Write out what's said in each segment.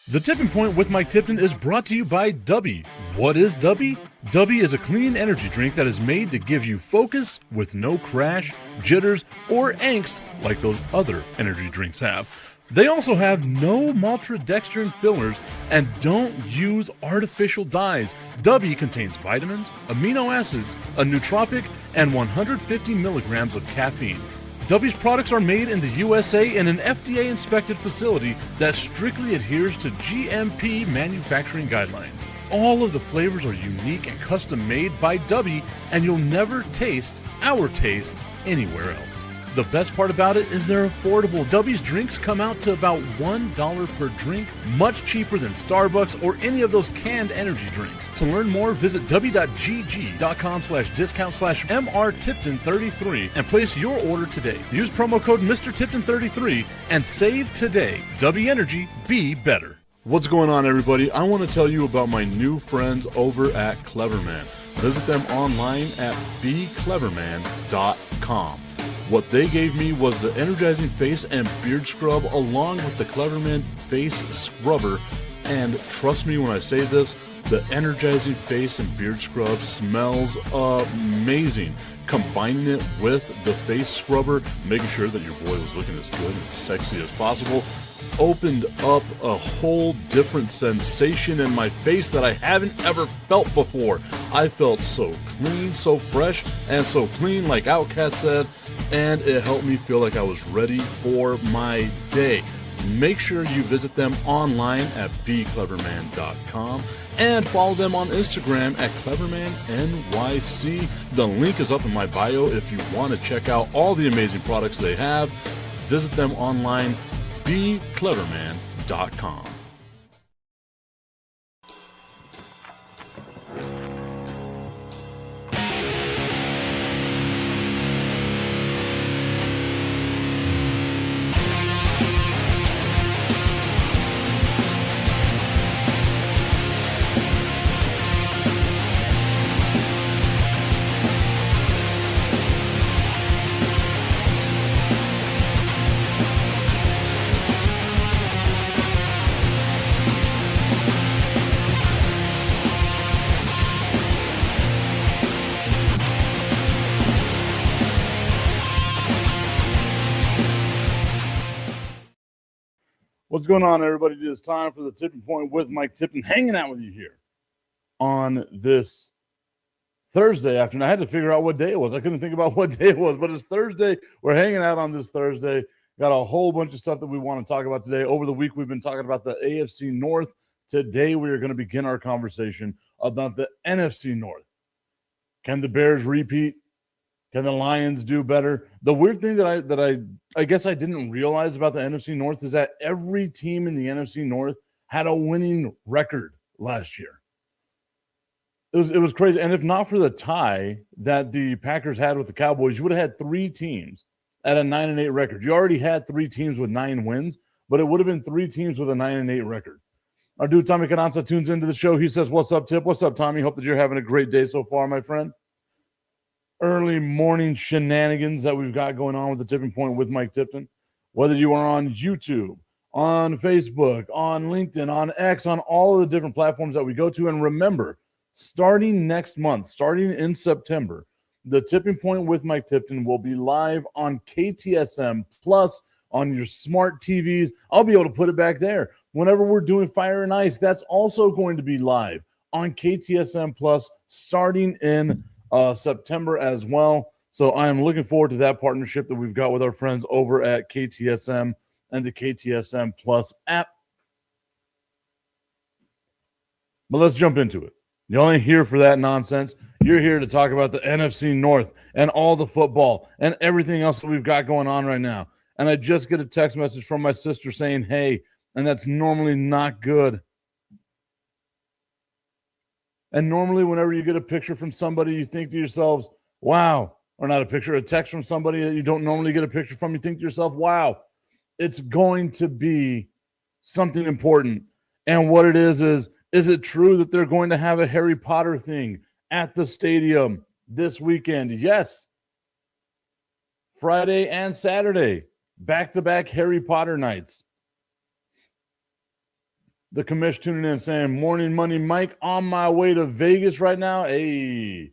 The Tipping Point with Mike Tipton is brought to you by Dubby. What is Dubby? Dubby is a clean energy drink that is made to give you focus with no crash, jitters, or angst like those other energy drinks have. They also have no maltodextrin fillers and don't use artificial dyes. Dubby contains vitamins, amino acids, a nootropic, and 150 milligrams of caffeine. Dubby's products are made in the USA in an FDA-inspected facility that strictly adheres to GMP manufacturing guidelines. All of the flavors are unique and custom-made by Dubby, and you'll never taste our taste anywhere else. The best part about it is they're affordable. Dubby's drinks come out to about $1 per drink, much cheaper than Starbucks or any of those canned energy drinks. To learn more, visit w.gg.com/discount/MRTipton33 and place your order today. Use promo code MrTipton33 and save today. Dubby Energy, be better. What's going on, everybody? I want to tell you about my new friends over at Cleverman. Visit them online at becleverman.com. What they gave me was the energizing face and beard scrub along with the Cleverman face scrubber. And trust me when I say this, the energizing face and beard scrub smells amazing. Combining it with the face scrubber, making sure that your boy was looking as good and sexy as possible, opened up a whole different sensation in my face that I haven't ever felt before. I felt so clean, so fresh, and so clean, like Outcast said, and it helped me feel like I was ready for my day. Make sure you visit them online at becleverman.com and follow them on Instagram at ClevermanNYC. The link is up in my bio if you want to check out all the amazing products they have. Visit them online, becleverman.com. What's going on, everybody? It is time for the Tipping Point with Mike Tipton, hanging out with you here on this Thursday afternoon. I had to figure out what day it was. I couldn't think about what day it was, but it's Thursday. We're hanging out on this Thursday. Got a whole bunch of stuff that we want to talk about today. Over the week, we've been talking about the AFC North. Today, we are going to begin our conversation about the NFC North. Can the Bears repeat? Can the Lions do better? The weird thing that I guess I didn't realize about the NFC North is that every team in the NFC North had a winning record last year. It was crazy. And if not for the tie that the Packers had with the Cowboys, you would have had three teams at a 9-8 record. You already had three teams with 9 wins, but it would have been three teams with a 9-8 record. Our dude Tommy Cananza tunes into the show. He says, "What's up, Tip? What's up, Tommy? Hope that you're having a great day so far, my friend." Early morning shenanigans that we've got going on with the Tipping Point with Mike Tipton. Whether you are on YouTube, on Facebook, on LinkedIn, on X, on all of the different platforms that we go to. And remember, starting next month, starting in September, the Tipping Point with Mike Tipton will be live on KTSM Plus on your smart TVs. I'll be able to put it back there. Whenever we're doing Fire and Ice, that's also going to be live on KTSM Plus starting in September as well. So I am looking forward to that partnership that we've got with our friends over at KTSM and the KTSM Plus app. But let's jump into it. You ain't here for that nonsense. You're here to talk about the NFC North and all the football and everything else that we've got going on right now. And I just get a text message from my sister saying, "Hey," and that's normally not good. And normally whenever you get a picture from somebody, you think to yourselves, wow, or not a picture, a text from somebody that you don't normally get a picture from, you think to yourself, wow, it's going to be something important. And what it is it true that they're going to have a Harry Potter thing at the stadium this weekend? Yes. Friday and Saturday, back-to-back Harry Potter nights. The commish tuning in saying, morning money, Mike, on my way to Vegas right now. Hey,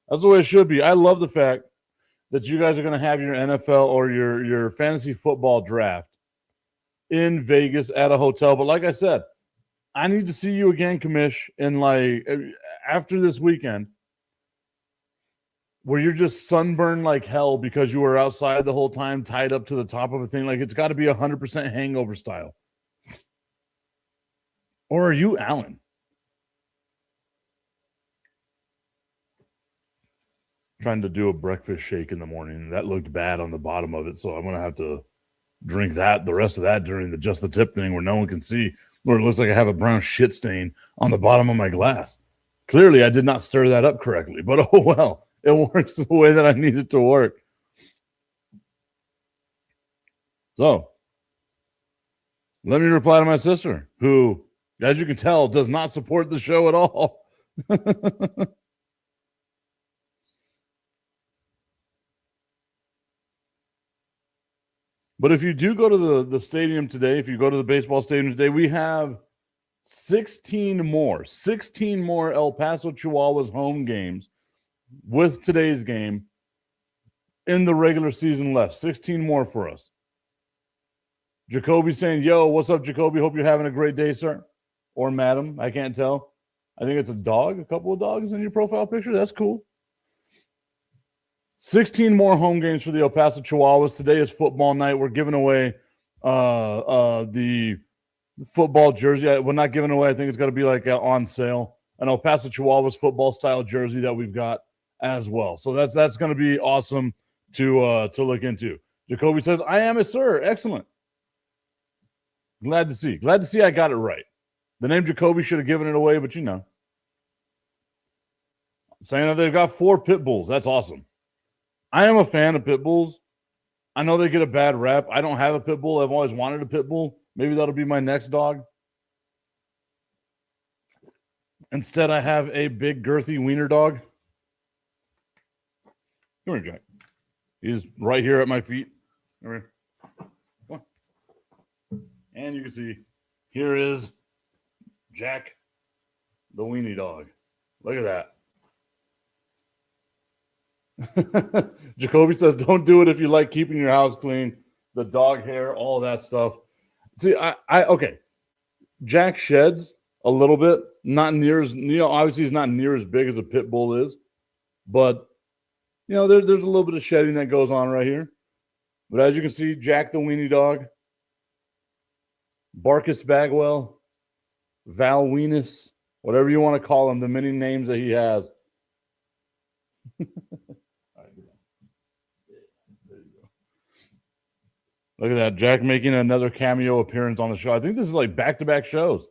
that's the way it should be. I love the fact that you guys are going to have your NFL or your fantasy football draft in Vegas at a hotel. But like I said, I need to see you again, commish, in like after this weekend where you're just sunburned like hell because you were outside the whole time, tied up to the top of a thing. Like, it's got to be 100% hangover style. Or are you Alan? Trying to do a breakfast shake in the morning. That looked bad on the bottom of it, so I'm going to have to drink the rest of that during the Just the Tip thing where no one can see, where it looks like I have a brown shit stain on the bottom of my glass. Clearly, I did not stir that up correctly, but oh well. It works the way that I need it to work. So, let me reply to my sister, who, as you can tell, does not support the show at all. But if you do go to the stadium today, if you go to the baseball stadium today, we have 16 more El Paso Chihuahuas home games with today's game in the regular season left. 16 more for us. Jacoby saying, yo, what's up, Jacoby? Hope you're having a great day, sir. Or madam. I can't tell. I think it's a dog, a couple of dogs in your profile picture. That's cool. 16 more home games for the El Paso Chihuahuas. Today is football night. We're giving away the football jersey. We're not giving away. I think it's going to be like on sale. An El Paso Chihuahuas football style jersey that we've got as well. So that's going to be awesome to look into. Jacoby says, I am a sir. Excellent. Glad to see. Glad to see I got it right. The name Jacoby should have given it away, but you know. Saying that they've got 4 pit bulls. That's awesome. I am a fan of pit bulls. I know they get a bad rap. I don't have a pit bull. I've always wanted a pit bull. Maybe that'll be my next dog. Instead, I have a big, girthy wiener dog. Come here, Jack. He's right here at my feet. Come here. Come on. And you can see, here is Jack, the weenie dog. Look at that. Jacoby says, don't do it if you like keeping your house clean, the dog hair, all that stuff. See, okay. Jack sheds a little bit, not near as, obviously he's not near as big as a pit bull is, but, there's a little bit of shedding that goes on right here. But as you can see, Jack the weenie dog, Barkus Bagwell, Val Weenus, whatever you want to call him, the many names that he has. Look at that. Jack making another cameo appearance on the show. I think this is like back-to-back shows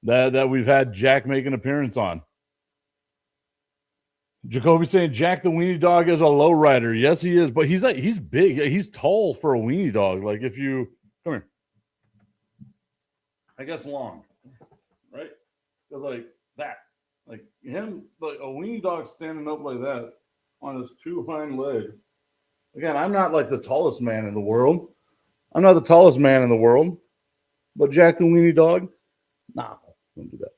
that we've had Jack make an appearance on. Jacoby saying Jack the weenie dog is a low rider. Yes, he is, but he's big. He's tall for a weenie dog. Like if you come here, I guess long, right? Because like that, like him, like a weenie dog standing up like that on his 2 hind legs. Again, I'm not like the tallest man in the world. I'm not the tallest man in the world, but Jack the weenie dog, nah, don't do that.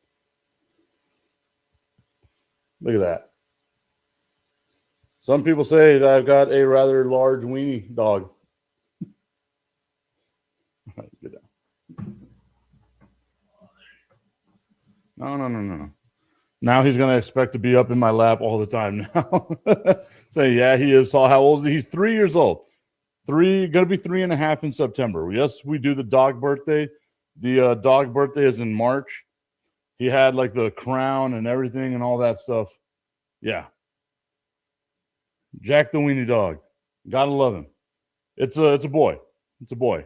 Look at that. Some people say that I've got a rather large weenie dog. All right, get down. No. Now he's going to expect to be up in my lap all the time now. Say, yeah, he is. Saw how old is he? He's 3 years old. Going to be 3.5 in September. Yes, we do the dog birthday. The dog birthday is in March. He had like the crown and everything and all that stuff. Yeah. Jack the weenie dog. Gotta love him. It's a boy. It's a boy.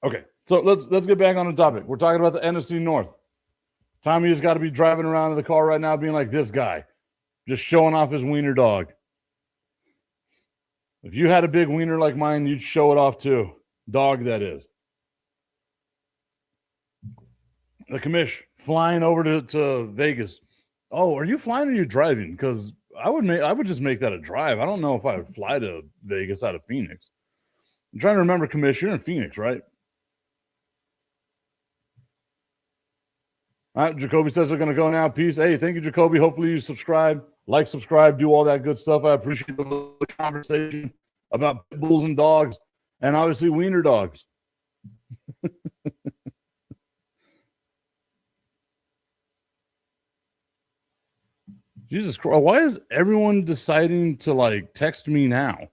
Okay, so let's get back on the topic. We're talking about the NFC North. Tommy has got to be driving around in the car right now being like this guy, just showing off his wiener dog. If you had a big wiener like mine, you'd show it off too. Dog, that is. The commish flying over to Vegas. Oh, are you flying or are you driving? Because I would just make that a drive. I don't know if I would fly to Vegas out of Phoenix. I'm trying to remember, commish, you're in Phoenix, right? All right, Jacoby says they're going to go now. Peace. Hey, thank you, Jacoby. Hopefully you subscribe, subscribe, do all that good stuff. I appreciate the conversation about pit bulls and dogs, and obviously wiener dogs. Jesus Christ, why is everyone deciding to like text me now?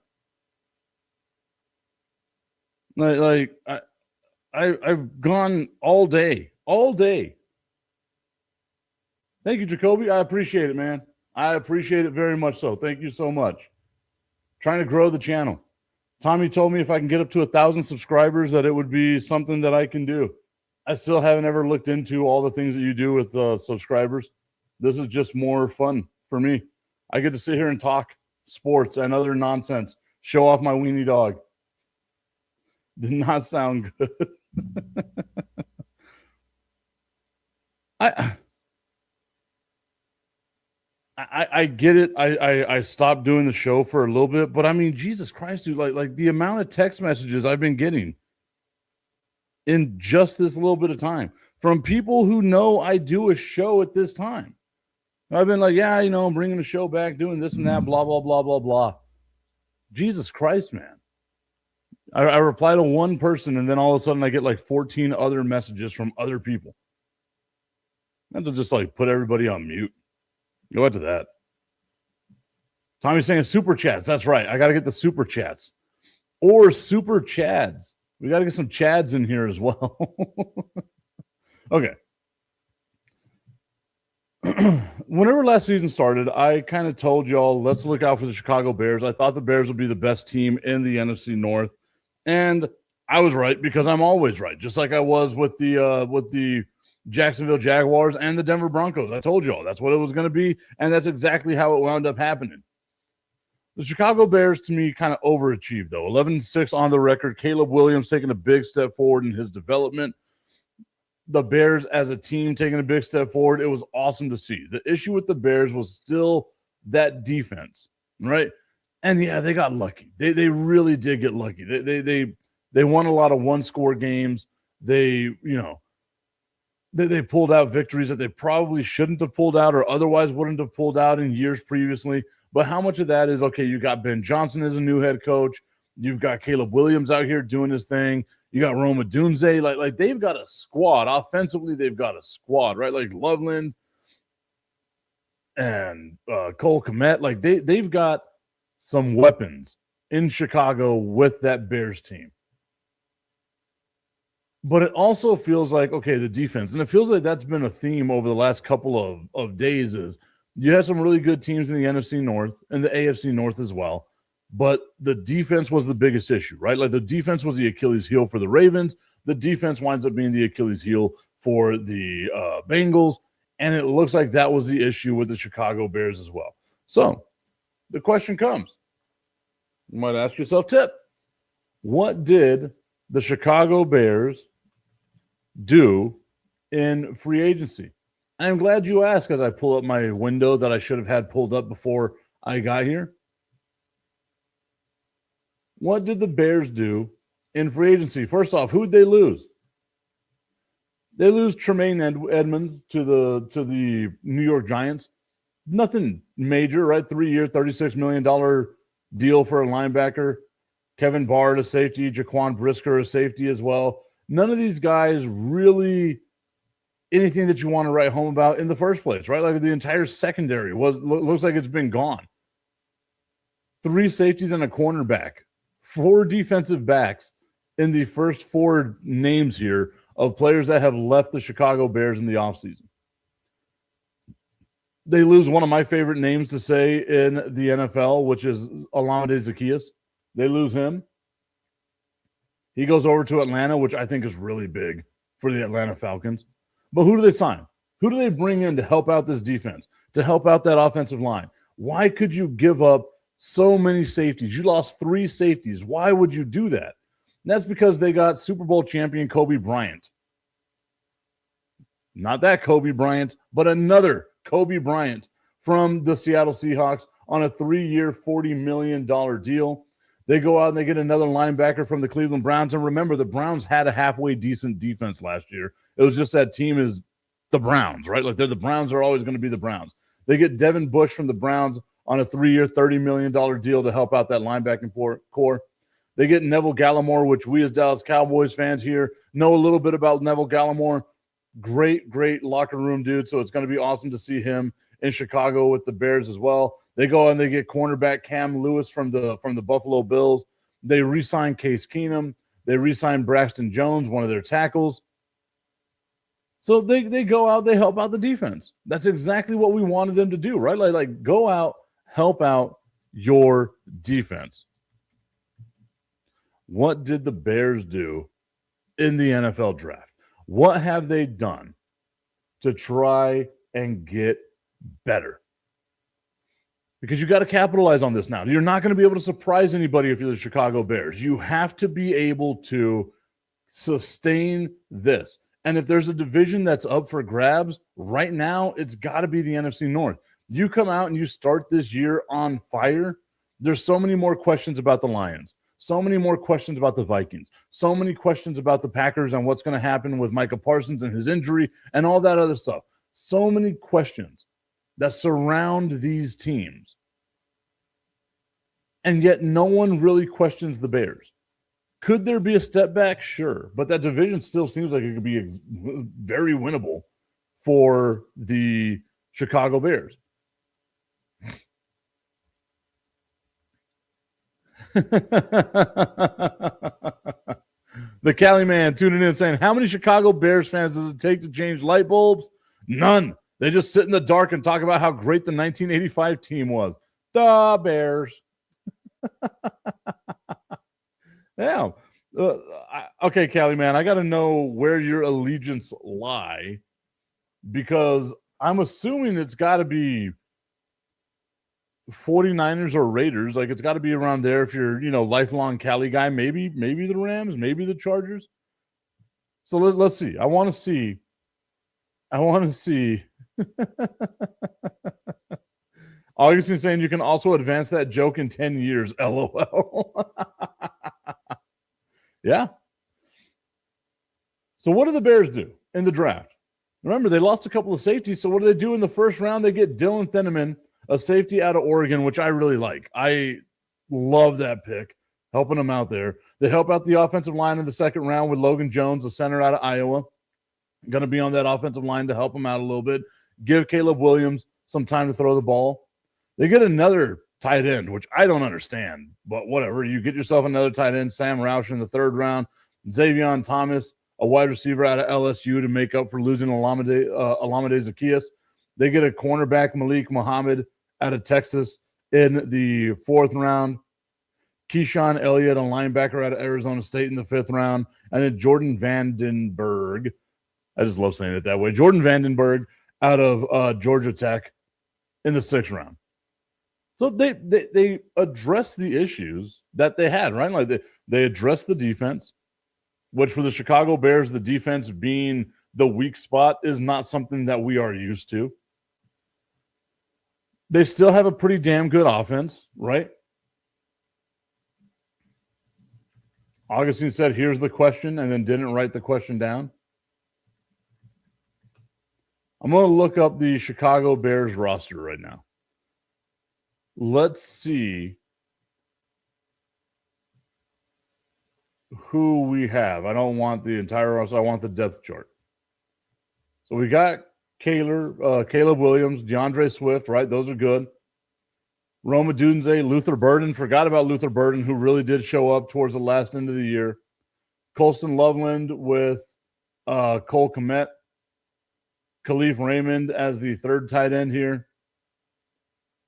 I've gone all day. Thank you, Jacoby. I appreciate it, man. I appreciate it very much so. Thank you so much. Trying to grow the channel. Tommy told me if I can get up to 1,000 subscribers that it would be something that I can do. I still haven't ever looked into all the things that you do with subscribers. This is just more fun for me. I get to sit here and talk sports and other nonsense. Show off my weenie dog. Did not sound good. I get it. I stopped doing the show for a little bit, but I mean, Jesus Christ, dude, like the amount of text messages I've been getting in just this little bit of time from people who know I do a show at this time. I've been like, yeah, I'm bringing the show back, doing this and that, blah, blah, blah, blah, blah. Jesus Christ, man. I reply to one person, and then all of a sudden I get like 14 other messages from other people. I have to just like put everybody on mute. Go back to that. Tommy's saying super chats. That's right. I got to get the super chats or super chads. We got to get some chads in here as well. Okay. Whenever last season started, I kind of told y'all, let's look out for the Chicago Bears. I thought the Bears would be the best team in the NFC North. And I was right because I'm always right, just like I was with the Jacksonville Jaguars and the Denver Broncos. I told y'all that's what it was going to be, and that's exactly how it wound up happening. The Chicago Bears, to me, kind of overachieved, though. 11-6 on the record. Caleb Williams taking a big step forward in his development. The Bears as a team taking a big step forward. It was awesome to see. The issue with the Bears was still that defense, right? And yeah, they got lucky. They really did get lucky. They won a lot of one-score games. They pulled out victories that they probably shouldn't have pulled out or otherwise wouldn't have pulled out in years previously. But how much of that is, okay, you got Ben Johnson as a new head coach. You've got Caleb Williams out here doing his thing. You got Roma Dunze. Like they've got a squad. Offensively, they've got a squad, right? Like Loveland and Cole Kmet. Like they've got some weapons in Chicago with that Bears team. But it also feels like, okay, the defense, and it feels like that's been a theme over the last couple of days, is you have some really good teams in the NFC North and the AFC North as well, but the defense was the biggest issue, right? Like the defense was the Achilles heel for the Ravens. The defense winds up being the Achilles heel for the Bengals, and it looks like that was the issue with the Chicago Bears as well. So the question comes. You might ask yourself, Tip, what did the Chicago Bears do in free agency? I'm glad you asked as I pull up my window that I should have had pulled up before I got here. What did the Bears do in free agency? First off, who'd they lose? They lose Tremaine Edmonds to the New York Giants. Nothing major, right? 3-year, $36 million deal for a linebacker. Kevin Bard, a safety. Jaquan Brisker, a safety as well. None of these guys really anything that you want to write home about in the first place, right? Like the entire secondary looks like it's been gone. 3 safeties and a cornerback. 4 defensive backs in the first 4 names here of players that have left the Chicago Bears in the offseason. They lose one of my favorite names to say in the NFL, which is Olamide Zaccheaus. They lose him. He goes over to Atlanta, which I think is really big for the Atlanta Falcons. But who do they sign? Who do they bring in to help out this defense, to help out that offensive line? Why could you give up so many safeties? You lost 3 safeties. Why would you do that? And that's because they got Super Bowl champion Kobe Bryant. Not that Kobe Bryant, but another Kobe Bryant from the Seattle Seahawks on a 3-year, $40 million deal. They go out and they get another linebacker from the Cleveland Browns. And remember, the Browns had a halfway decent defense last year. It was just that team is the Browns, right? Like, they're the Browns are always going to be the Browns. They get Devin Bush from the Browns on a 3-year, $30 million deal to help out that linebacking core. They get Neville Gallimore, which we as Dallas Cowboys fans here know a little bit about Neville Gallimore. Great locker room dude, so it's going to be awesome to see him in Chicago with the Bears as well. They go and they get cornerback Cam Lewis from the Buffalo Bills. They re-sign Case Keenum. They re-sign Braxton Jones, one of their tackles. So they go out, they help out the defense. That's exactly what we wanted them to do, right? Like go out, help out your defense. What did the Bears do in the NFL draft? What have they done to try and get better? Because you got to capitalize on this now. You're not going to be able to surprise anybody if you're the Chicago Bears. You have to be able to sustain this. And if there's a division that's up for grabs right now, it's got to be the NFC North. You come out and you start this year on fire, there's so many more questions about the Lions, so many more questions about the Vikings, so many questions about the Packers and what's going to happen with Micah Parsons and his injury and all that other stuff. So many questions that surround these teams. And yet no one really questions the Bears. Could there be a step back? Sure. But that division still seems like it could be very winnable for the Chicago Bears. The Cali man tuning in saying, how many Chicago Bears fans does it take to change light bulbs? None. They just sit in the dark and talk about how great the 1985 team was. The Bears. Yeah. Okay, Cali man, I got to know where your allegiance lie, because I'm assuming it's got to be 49ers or Raiders. Like, it's got to be around there if you're, lifelong Cali guy. Maybe the Rams, maybe the Chargers. So let's see. I want to see. Augustine saying you can also advance that joke in 10 years. LOL. Yeah. So what do the Bears do in the draft? Remember, they lost a couple of safeties. So what do they do in the first round? They get Dylan Thieneman, a safety out of Oregon, which I really like. I love that pick, helping them out there. They help out the offensive line in the second round with Logan Jones, the center out of Iowa. Going to be on that offensive line to help them out a little bit. Give Caleb Williams some time to throw the ball. They get another tight end, which I don't understand, but whatever. You get yourself another tight end, Sam Roush in the third round. Xavion Thomas, a wide receiver out of LSU to make up for losing Olamide Zaccheaus. They get a cornerback, Malik Muhammad, out of Texas in the fourth round. Keyshawn Elliott, a linebacker out of Arizona State in the fifth round. And then Jordan Vandenberg. I just love saying it that way. Jordan Vandenberg out of Georgia Tech in the sixth round. So they address the issues that they had, right? Like they address the defense, which for the Chicago Bears, the defense being the weak spot is not something that we are used to. They still have a pretty damn good offense, right? Augustine said, here's the question, and then didn't write the question down. I'm going to look up the Chicago Bears roster right now. Let's see who we have. I don't want the entire roster. I want the depth chart. So we got Caleb Williams, DeAndre Swift, right? Those are good. Roma Dunze, Luther Burden. Forgot about Luther Burden, who really did show up towards the last end of the year. Colston Loveland with Cole Kmet. Khalif Raymond as the third tight end here.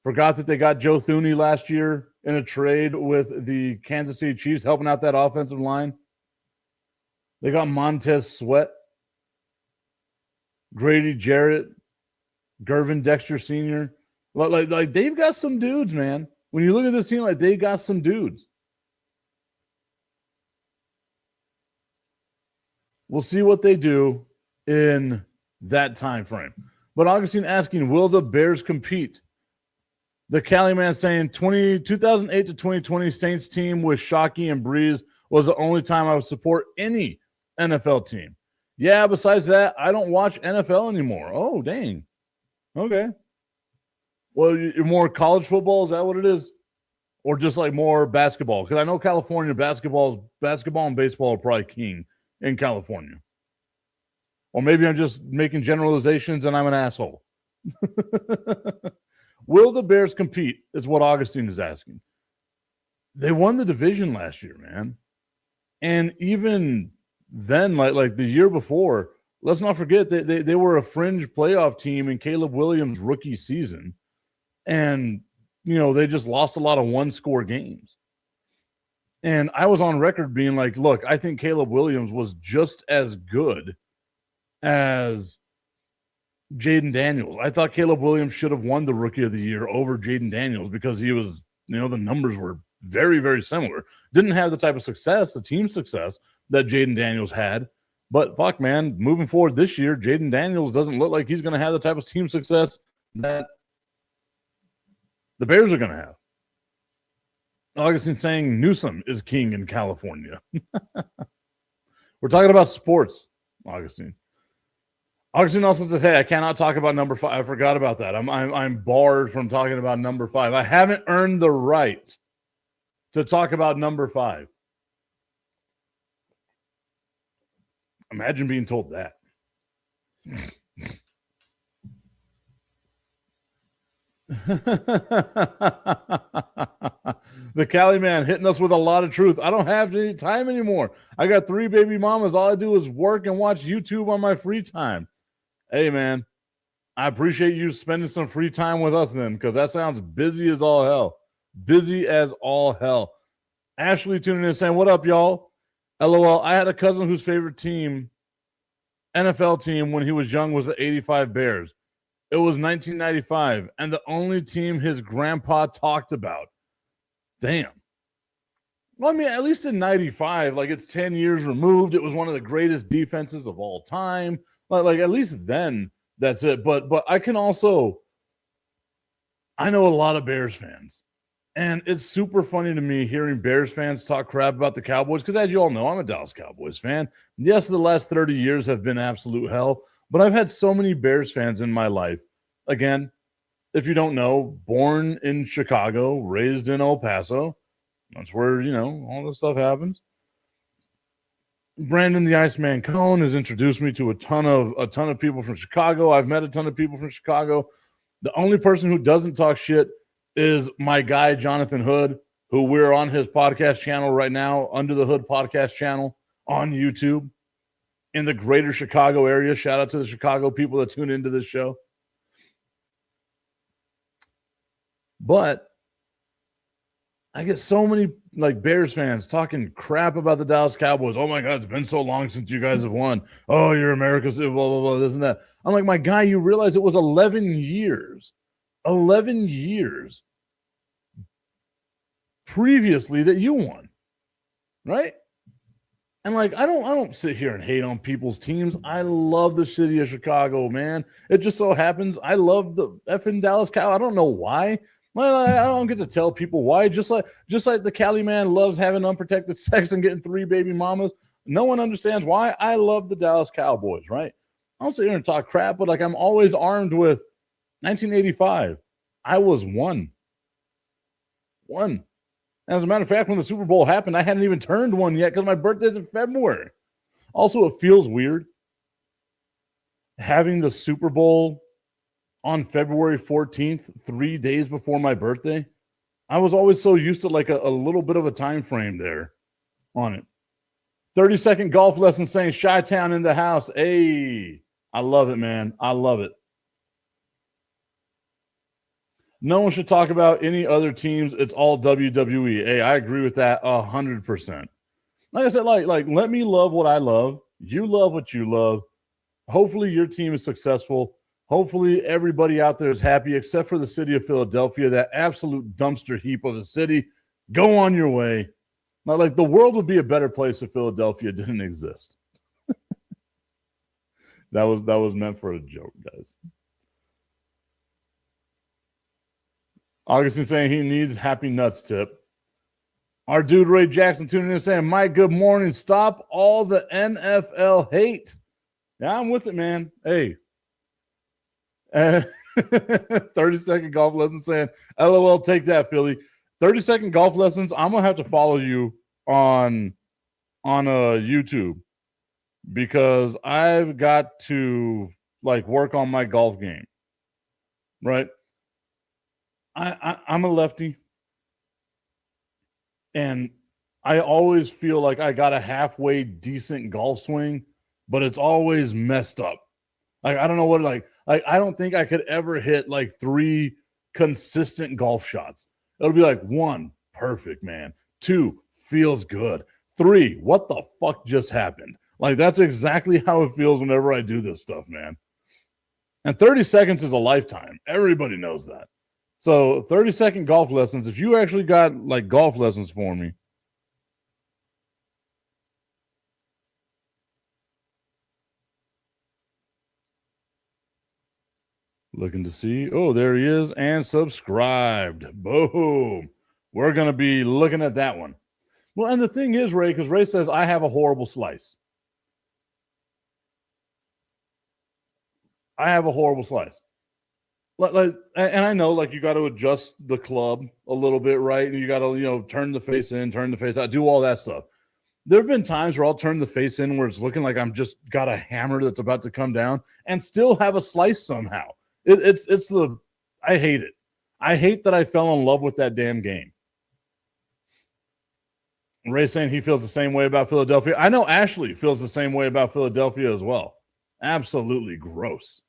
Forgot that they got Joe Thuney last year in a trade with the Kansas City Chiefs, helping out that offensive line. They got Montez Sweat, Grady Jarrett, Gervin Dexter Sr. Like they've got some dudes, man. When you look at this team, like they got some dudes. We'll see what they do in that time frame. But Augustine asking, will the Bears compete? The Cali man saying 2008 to 2020 Saints team with Shockey and Breeze was the only time I would support any NFL team. Yeah, besides that, I don't watch NFL anymore. Oh, dang. Okay. Well, you're more college football? Is that what it is? Or just like more basketball? Because I know California basketball and baseball are probably king in California. Or maybe I'm just making generalizations and I'm an asshole. Will the Bears compete? Is what Augustine is asking. They won the division last year, man. And even then, like the year before, let's not forget that they were a fringe playoff team in Caleb Williams' rookie season. And, they just lost a lot of one-score games. And I was on record being like, look, I think Caleb Williams was just as good as Jaden Daniels. I thought Caleb Williams should have won the Rookie of the Year over Jaden Daniels because he was, the numbers were very, very similar. Didn't have the type of success, the team success that Jaden Daniels had. But fuck, man, moving forward this year, Jaden Daniels doesn't look like he's going to have the type of team success that the Bears are going to have. Augustine saying Newsom is king in California. We're talking about sports, Augustine. Augustine also said, hey, I cannot talk about number 5. I forgot about that. I'm barred from talking about number 5. I haven't earned the right to talk about number 5. Imagine being told that. The Cali man hitting us with a lot of truth. I don't have any time anymore. I got 3 baby mamas. All I do is work and watch YouTube on my free time. Hey, man, I appreciate you spending some free time with us then, because that sounds busy as all hell. Busy as all hell. Ashley tuning in saying, what up, y'all? LOL. I had a cousin whose favorite team, NFL team, when he was young was the 85 Bears. It was 1995, and the only team his grandpa talked about. Damn. Well, I mean, at least in 95, like it's 10 years removed. It was one of the greatest defenses of all time. Like at least then, that's it. But I can also, I know a lot of Bears fans, and it's super funny to me hearing Bears fans talk crap about the Cowboys, because as you all know, I'm a Dallas Cowboys fan. Yes, the last 30 years have been absolute hell, but I've had so many Bears fans in my life. Again, if you don't know, born in Chicago, raised in El Paso. That's where, all this stuff happens. Brandon the Iceman Cohn has introduced me to a ton of people from Chicago. I've met a ton of people from Chicago. The only person who doesn't talk shit is my guy, Jonathan Hood, who we're on his podcast channel right now, Under the Hood podcast channel on YouTube in the greater Chicago area. Shout out to the Chicago people that tune into this show. But I get so many Bears fans talking crap about the Dallas Cowboys. Oh my God, it's been so long since you guys have won. Oh, you're America's blah, blah, blah, this and that. I'm like, my guy, you realize it was 11 years. 11 years previously that you won. Right? And I don't sit here and hate on people's teams. I love the city of Chicago, man. It just so happens I love the effing Dallas Cowboys. I don't know why. I don't get to tell people why. Just like the Cali man loves having unprotected sex and getting 3 baby mamas. No one understands why. I love the Dallas Cowboys, right? I don't sit here and talk crap, but I'm always armed with 1985. I was one. As a matter of fact, when the Super Bowl happened, I hadn't even turned 1 yet because my birthday's in February. Also, it feels weird having the Super Bowl on February 14th, 3 days before my birthday. I was always so used to a little bit of a time frame there on it. 30-second golf lesson saying Chi-Town in the house. Hey, I love it, man. I love it. No one should talk about any other teams. It's all WWE. Hey, I agree with that 100%. Like I said, let me love what I love. You love what you love. Hopefully your team is successful. Hopefully everybody out there is happy, except for the city of Philadelphia, that absolute dumpster heap of a city. Go on your way. Not the world would be a better place if Philadelphia didn't exist. That was meant for a joke, guys. Augustine saying he needs happy nuts tip. Our dude Ray Jackson tuning in saying, Mike, good morning. Stop all the NFL hate. Yeah, I'm with it, man. Hey. 30-second golf lessons saying, LOL, take that, Philly. 30-second golf lessons. I'm going to have to follow you on YouTube because I've got to like work on my golf game, right? I'm a lefty, and I always feel like I got a halfway decent golf swing, but it's always messed up. Like, I don't know what, like I don't think I could ever hit like 3 consistent golf shots. It'll be like 1, perfect, man. 2, feels good. 3, what the fuck just happened? Like, that's exactly how it feels whenever I do this stuff, man. And 30 seconds is a lifetime. Everybody knows that. So 30-second golf lessons, if you actually got like golf lessons for me, looking to see. Oh, there he is. And subscribed. Boom. We're going to be looking at that one. Well, and the thing is, Ray, because Ray says, I have a horrible slice. I have a horrible slice. And I know, like, you got to adjust the club a little bit, right? And you got to, turn the face in, turn the face out, do all that stuff. There have been times where I'll turn the face in where it's looking like I'm just got a hammer that's about to come down and still have a slice somehow. I hate it. I hate that I fell in love with that damn game. Ray saying he feels the same way about Philadelphia. I know Ashley feels the same way about Philadelphia as well. Absolutely gross.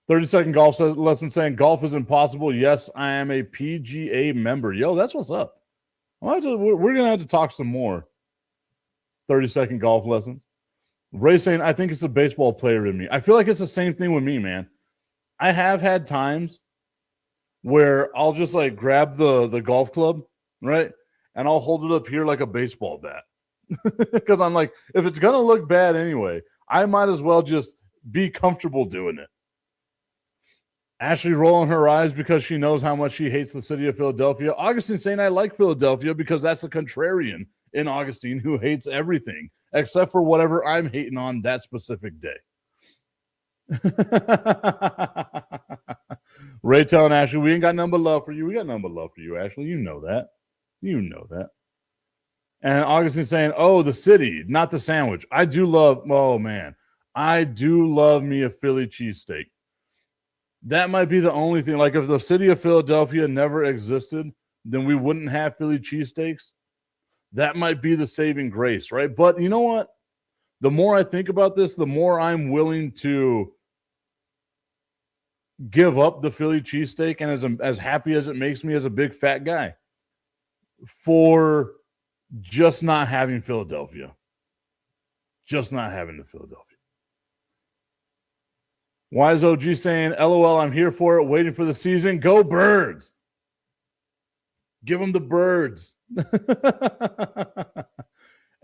30-second golf lesson saying golf is impossible. Yes, I am a PGA member. Yo, that's what's up. We're going to have to talk some more 30-second golf lessons. Ray saying, I think it's a baseball player in me. I feel like it's the same thing with me, man. I have had times where I'll just like grab the golf club, right? And I'll hold it up here like a baseball bat. Because I'm like, if it's going to look bad anyway, I might as well just be comfortable doing it. Ashley rolling her eyes because she knows how much she hates the city of Philadelphia. Augustine saying, I like Philadelphia because that's a contrarian in Augustine who hates everything except for whatever I'm hating on that specific day. Ray telling Ashley, we ain't got none but love for you. We got none but love for you, Ashley. You know that. You know that. And Augustine saying, oh, the city, not the sandwich. I do love me a Philly cheesesteak. That might be the only thing. Like, if the city of Philadelphia never existed, then we wouldn't have Philly cheesesteaks. That might be the saving grace, right? But you know what? The more I think about this, the more I'm willing to give up the Philly cheesesteak, and as happy as it makes me as a big fat guy, for just not having Philadelphia. Just not having the Philadelphia. Wise OG saying, LOL, I'm here for it, waiting for the season. Go Birds. Give them the birds.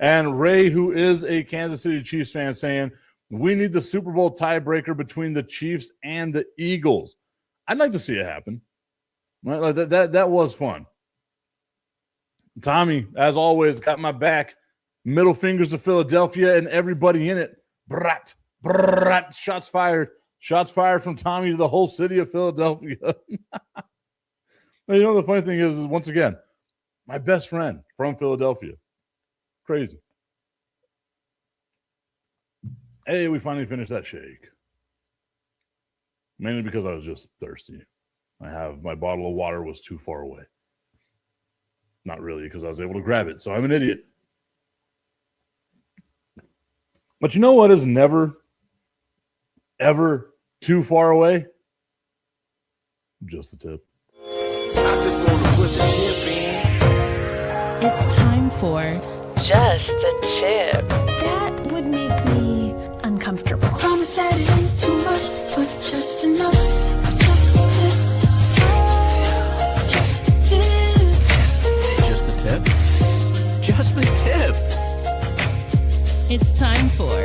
And Ray, who is a Kansas City Chiefs fan, saying, we need the Super Bowl tiebreaker between the Chiefs and the Eagles. I'd like to see it happen. Right? Like that was fun. Tommy, as always, got my back. Middle fingers to Philadelphia and everybody in it. Brat, brat, shots fired. Shots fired from Tommy to the whole city of Philadelphia. You know, the funny thing is, once again, my best friend from Philadelphia. Crazy. Hey, we finally finished that shake. Mainly because I was just thirsty. My bottle of water was too far away. Not really, because I was able to grab it, so I'm an idiot. But you know what is never, ever too far away? Just the tip. I just want to put the tip in. It's time for Just a Tip. That would make me uncomfortable. Promise that it ain't too much, but just enough. Just a tip. Just a tip. Just the tip. Just the tip. It's time for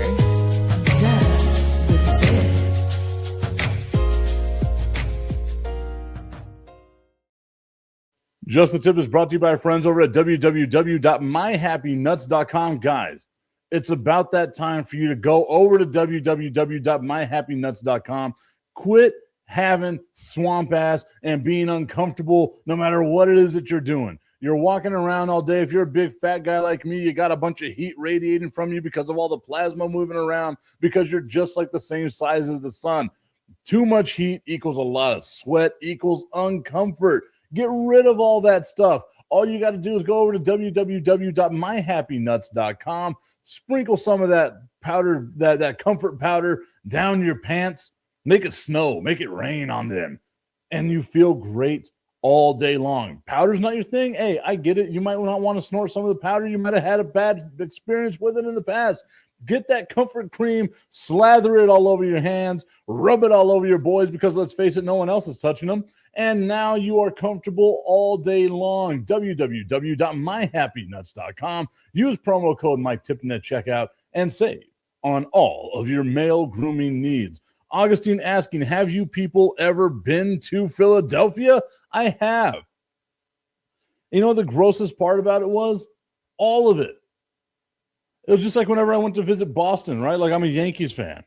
Just the Tip. Just the Tip is brought to you by our friends over at www.myhappynuts.com. Guys, it's about that time for you to go over to www.myhappynuts.com. Quit having swamp ass and being uncomfortable no matter what it is that you're doing. You're walking around all day. If you're a big fat guy like me, you got a bunch of heat radiating from you because of all the plasma moving around, because you're just like the same size as the sun. Too much heat equals a lot of sweat equals uncomfort. Get rid of all that stuff. All you got to do is go over to www.myhappynuts.com, sprinkle some of that powder, that comfort powder down your pants, make it snow, make it rain on them, and you feel great all day long. Powder's not your thing. Hey, I get it. You might not want to snort some of the powder. You might have had a bad experience with it in the past. Get that comfort cream, slather it all over your hands, rub it all over your boys, because let's face it, no one else is touching them. And now you are comfortable all day long. www.myhappynuts.com. Use promo code Mike Tipton at checkout and save on all of your male grooming needs. Augustine asking, have you people ever been to Philadelphia? I have. You know what the grossest part about it was? All of it. It was just like whenever I went to visit Boston, right? Like, I'm a Yankees fan.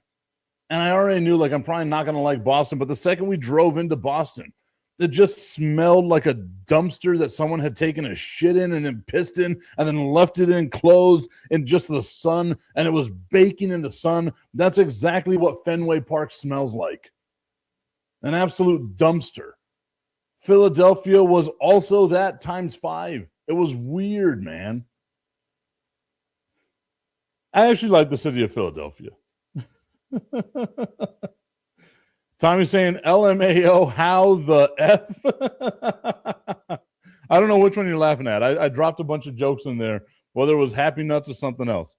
And I already knew, like, I'm probably not going to like Boston. But the second we drove into Boston, it just smelled like a dumpster that someone had taken a shit in and then pissed in and then left it in closed in just the sun. And it was baking in the sun. That's exactly what Fenway Park smells like. An absolute dumpster. Philadelphia was also that times 5. It was weird, man. I actually like the city of Philadelphia. Tommy's saying LMAO, how the F? I don't know which one you're laughing at. I dropped a bunch of jokes in there, whether it was Happy Nuts or something else.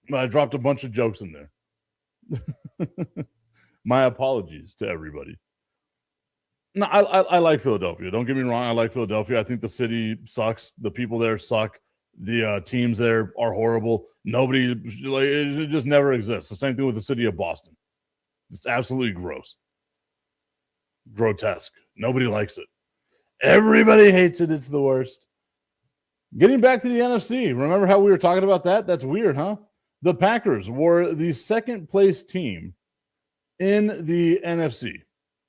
But I dropped a bunch of jokes in there. My apologies to everybody. No, I like Philadelphia. Don't get me wrong. I like Philadelphia. I think the city sucks. The people there suck. The teams there are horrible. Nobody, like, it just never exists. The same thing with the city of Boston. It's absolutely gross. Grotesque. Nobody likes it. Everybody hates it. It's the worst. Getting back to the NFC. Remember how we were talking about that? That's weird, huh? The Packers were the second place team in the NFC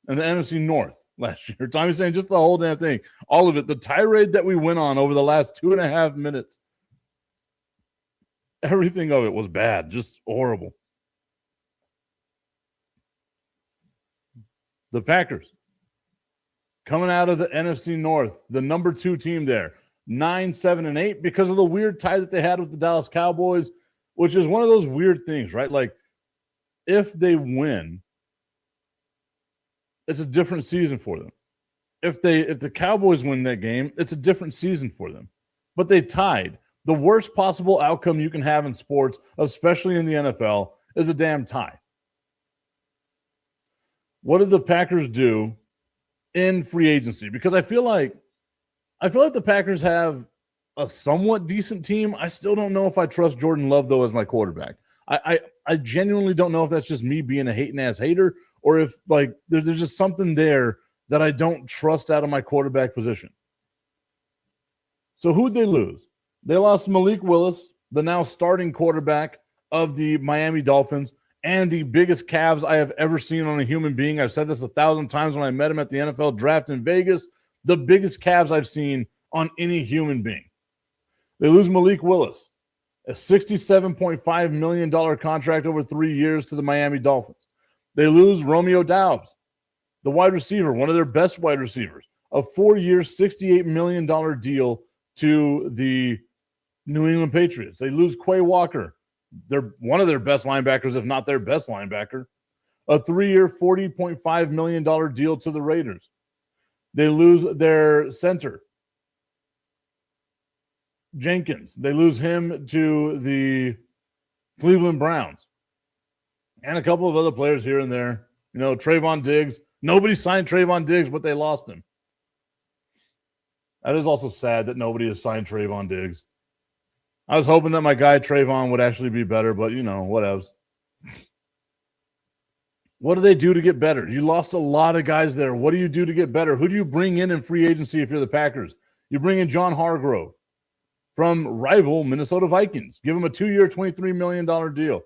and the NFC North last year. Tommy's saying just the whole damn thing. All of it. The tirade that we went on over the last 2.5 minutes. Everything of it was bad. Just horrible. The Packers coming out of the NFC North, the number 2 team there, 9-7-8, because of the weird tie that they had with the Dallas Cowboys, which is one of those weird things, right? Like, if they win, it's a different season for them. If the Cowboys win that game, it's a different season for them. But they tied. The worst possible outcome you can have in sports, especially in the NFL, is a damn tie. What did the Packers do in free agency? Because I feel like the Packers have a somewhat decent team. I still don't know if I trust Jordan Love, though, as my quarterback. I genuinely don't know if that's just me being a hating-ass hater, or if, like, there's just something there that I don't trust out of my quarterback position. So who'd they lose? They lost Malik Willis, the now starting quarterback of the Miami Dolphins, and the biggest calves I have ever seen on a human being. I've said this 1,000 times when I met him at the NFL draft in Vegas. The biggest calves I've seen on any human being. They lose Malik Willis, a $67.5 million contract over 3 years to the Miami Dolphins. They lose Romeo Doubs, the wide receiver, one of their best wide receivers, a 4-year, $68 million deal to the New England Patriots. They lose Quay Walker. They're one of their best linebackers, if not their best linebacker. A 3-year, $40.5 million deal to the Raiders. They lose their center, Jenkins. They lose him to the Cleveland Browns. And a couple of other players here and there. You know, Trayvon Diggs. Nobody signed Trayvon Diggs, but they lost him. That is also sad that nobody has signed Trayvon Diggs. I was hoping that my guy Trayvon would actually be better, but, you know, whatevs. What do they do to get better? You lost a lot of guys there. What do you do to get better? Who do you bring in free agency if you're the Packers? You bring in John Hargrove from rival Minnesota Vikings. Give him a 2-year, $23 million deal.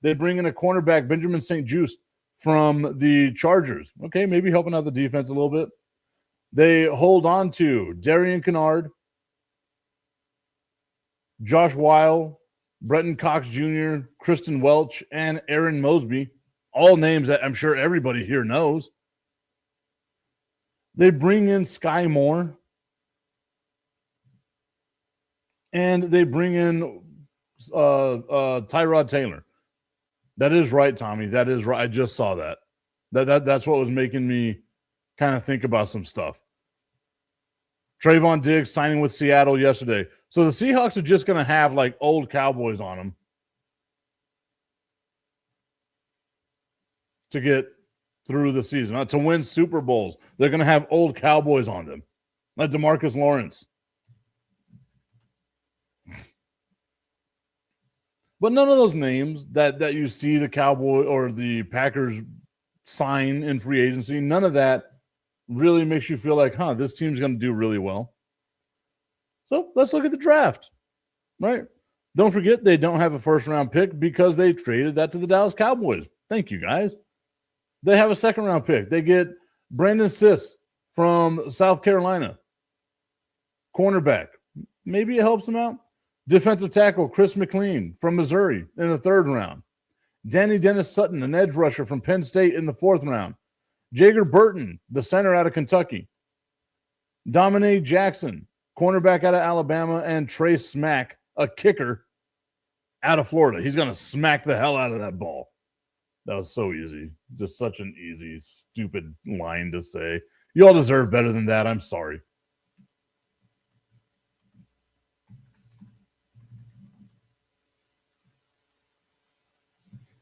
They bring in a cornerback, Benjamin St-Juste, from the Chargers. Okay, maybe helping out the defense a little bit. They hold on to Darian Kennard, Josh Weil, Bretton Cox Jr., Kristen Welch, and Aaron Mosby. All names that I'm sure everybody here knows. They bring in Sky Moore. And they bring in Tyrod Taylor. That is right, Tommy. That is right. I just saw that. That's what was making me kind of think about some stuff. Trayvon Diggs signing with Seattle yesterday. So the Seahawks are just going to have like old Cowboys on them to get through the season. To win Super Bowls, they're going to have old Cowboys on them, like DeMarcus Lawrence. But none of those names that you see the Cowboy or the Packers sign in free agency, none of that really makes you feel like, this team's going to do really well. So let's look at the draft, right? Don't forget they don't have a first-round pick because they traded that to the Dallas Cowboys. Thank you, guys. They have a second-round pick. They get Brandon Siss from South Carolina. Cornerback. Maybe it helps them out. Defensive tackle Chris McLean from Missouri in the 3rd round. Danny Dennis Sutton, an edge rusher from Penn State in the 4th round. Jager Burton, the center out of Kentucky. Dominique Jackson, cornerback out of Alabama. And Trey Smack, a kicker out of Florida. He's going to smack the hell out of that ball. That was so easy. Just such an easy, stupid line to say. You all deserve better than that. I'm sorry.